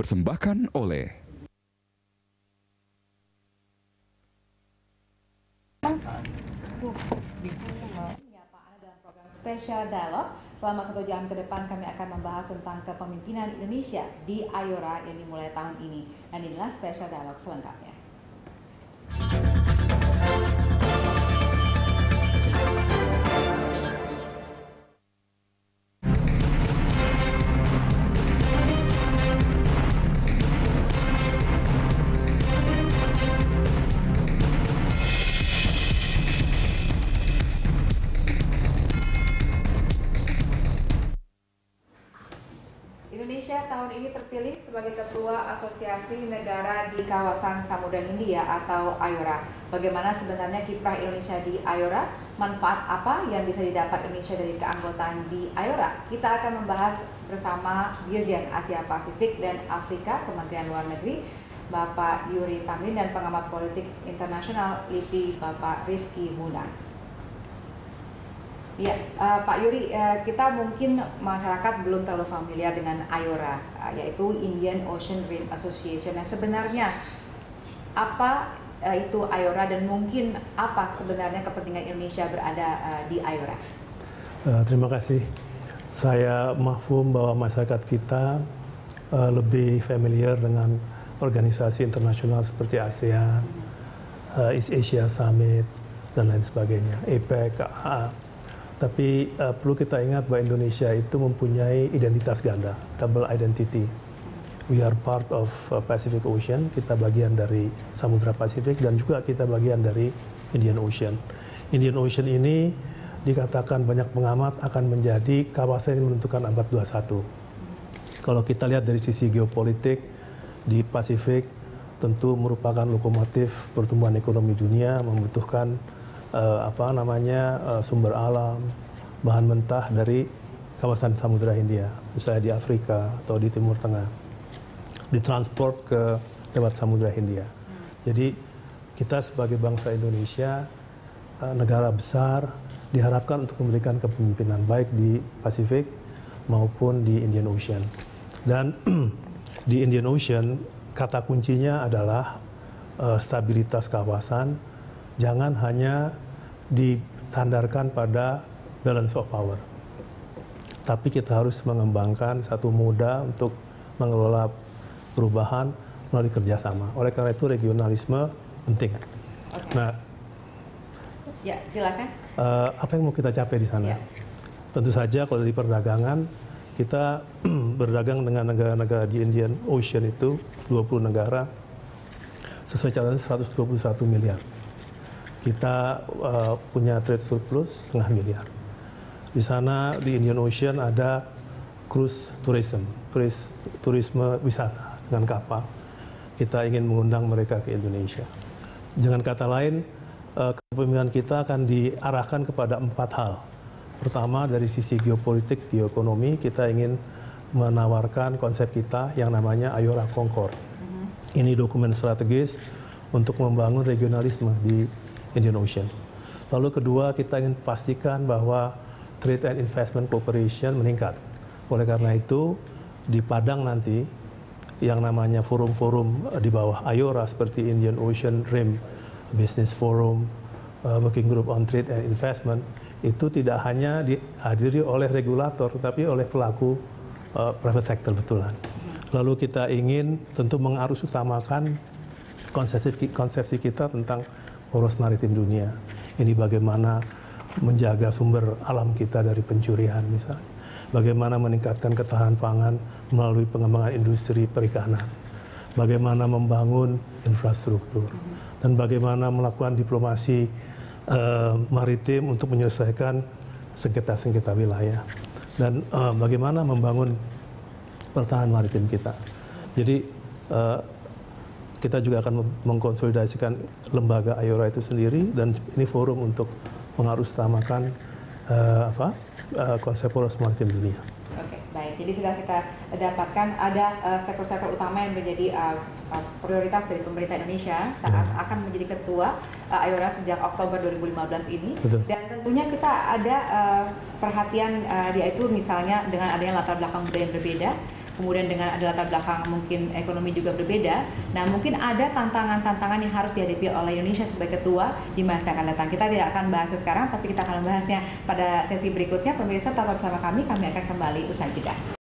dipersembahkan oleh Special Dialog. Selama 1 jam ke depan kami akan membahas tentang kepemimpinan Indonesia di IORA yang dimulai tahun ini. Dan inilah Special Dialog selengkapnya. Indonesia tahun ini terpilih sebagai Ketua Asosiasi Negara di Kawasan Samudra Hindia atau IORA. Bagaimana sebenarnya kiprah Indonesia di IORA? Manfaat apa yang bisa didapat Indonesia dari keanggotaan di IORA? Kita akan membahas bersama Dirjen Asia Pasifik dan Afrika Kementerian Luar Negeri, Bapak Yuri Tamrin, dan pengamat politik internasional LIPI, Bapak Rifki Mundan. Ya, Pak Yuri, kita mungkin masyarakat belum terlalu familiar dengan IORA, yaitu Indian Ocean Rim Association. Nah, sebenarnya apa itu IORA dan mungkin apa sebenarnya kepentingan Indonesia berada di IORA? Terima kasih. Saya mafhum bahwa masyarakat kita lebih familiar dengan organisasi internasional seperti ASEAN, East Asia Summit, dan lain sebagainya, APEC, KAA. Tapi perlu kita ingat bahwa Indonesia itu mempunyai identitas ganda, double identity. We are part of Pacific Ocean, kita bagian dari Samudra Pasifik, dan juga kita bagian dari Indian Ocean. Indian Ocean ini dikatakan banyak pengamat akan menjadi kawasan yang menentukan abad 21. Kalau kita lihat dari sisi geopolitik, di Pasifik tentu merupakan lokomotif pertumbuhan ekonomi dunia, membutuhkan sumber alam, bahan mentah dari kawasan Samudra Hindia, misalnya di Afrika atau di Timur Tengah, ditransport ke lewat Samudra Hindia. Jadi kita sebagai bangsa Indonesia, negara besar, diharapkan untuk memberikan kepemimpinan baik di Pasifik maupun di Indian Ocean. Dan di Indian Ocean, kata kuncinya adalah stabilitas kawasan. Jangan hanya disandarkan pada balance of power. Tapi kita harus mengembangkan satu moda untuk mengelola perubahan melalui kerjasama. Oleh karena itu regionalisme penting. Okay. Nah, ya silakan. Apa yang mau kita capai di sana? Ya. Tentu saja kalau di perdagangan, kita berdagang dengan negara-negara di Indian Ocean itu 20 negara sesuai catatan 121 miliar. Kita punya trade surplus setengah miliar. Di sana di Indian Ocean ada cruise tourism, turisme wisata dengan kapal. Kita ingin mengundang mereka ke Indonesia. Dengan kata lain, kepemimpinan kita akan diarahkan kepada 4 hal. Pertama, dari sisi geopolitik, geoekonomi, kita ingin menawarkan konsep kita yang namanya IORA Concord. Ini dokumen strategis untuk membangun regionalisme di Indian Ocean. Lalu kedua, kita ingin pastikan bahwa trade and investment cooperation meningkat. Oleh karena itu, di Padang nanti, yang namanya forum-forum di bawah IORA seperti Indian Ocean Rim Business Forum, Working Group on Trade and Investment, itu tidak hanya dihadiri oleh regulator, tapi oleh pelaku private sector betulan. Lalu kita ingin tentu mengarus utamakan konsepsi kita tentang poros maritim dunia. Ini bagaimana menjaga sumber alam kita dari pencurian misalnya. Bagaimana meningkatkan ketahanan pangan melalui pengembangan industri perikanan. Bagaimana membangun infrastruktur. Dan bagaimana melakukan diplomasi maritim untuk menyelesaikan sengketa-sengketa wilayah. Dan bagaimana membangun pertahanan maritim kita. Jadi kita juga akan mengkonsolidasikan lembaga IORA itu sendiri, dan ini forum untuk mengarusutamakan konsep poros maritim dunia. Oke, baik. Jadi sudah kita dapatkan ada sektor-sektor utama yang menjadi prioritas dari pemerintah Indonesia saat akan menjadi ketua IORA sejak Oktober 2015 ini. Betul. Dan tentunya kita ada perhatian yaitu misalnya dengan adanya latar belakang budaya yang berbeda, kemudian dengan ada latar belakang mungkin ekonomi juga berbeda. Nah, mungkin ada tantangan-tantangan yang harus dihadapi oleh Indonesia sebagai ketua di masa yang akan datang. Kita tidak akan bahasnya sekarang, tapi kita akan membahasnya pada sesi berikutnya. Pemirsa, tetap bersama kami akan kembali usai jeda.